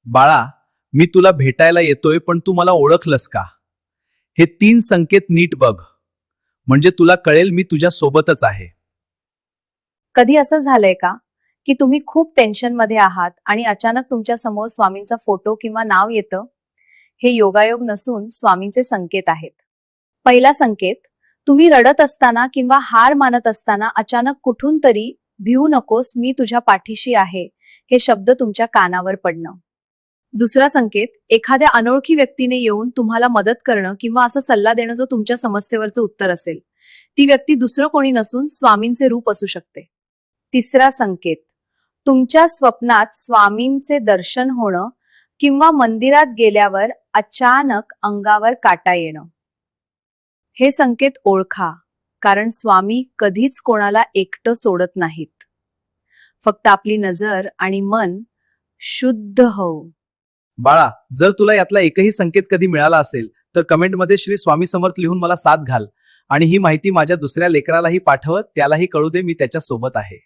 बाळा, मी तुला भेटायला येतोय पण तू मला ओळखलंस का? हे 3 संकेत नीट बघ, म्हणजे तुला कळेल मी तुझ्या सोबतच आहे. कधी असं झालंय का की तुम्ही खूप टेन्शन मध्ये आहात आणि अचानक तुमच्या समोर स्वामींचा फोटो किंवा नाव येतं? हे योगायोग नसून स्वामींचे संकेत आहेत. पहिला संकेत, तुम्ही रडत असताना किंवा हार मानत असताना अचानक कुठून तरी भिवू नकोस, मी तुझ्या पाठीशी आहे, हे शब्द तुमच्या कानावर पडणं. दुसरा संकेत, एखाद्या अनोळखी व्यक्तीने येऊन तुम्हाला मदत करणं किंवा असा सल्ला देणं जो तुमच्या समस्येवरचं उत्तर असेल. ती व्यक्ती दुसरं कोणी नसून स्वामींचे रूप असू शकते. तिसरा संकेत, तुमच्या स्वप्नात स्वामींचे दर्शन होणं किंवा मंदिरात गेल्यावर अचानक अंगावर काटा येणं. हे संकेत ओळखा, कारण स्वामी कधीच कोणाला एकटं सोडत नाहीत. फक्त आपली नजर आणि मन शुद्ध हो. बाळा, जर तुला यातला एकही संकेत कधी मिळाला असेल तर कमेंटमध्ये श्री स्वामी समर्थ लिहून मला साथ घाल. आणि ही माहिती माझ्या दुसऱ्या लेकरालाही पाठव, त्यालाही कळू दे मी त्याच्या सोबत आहे.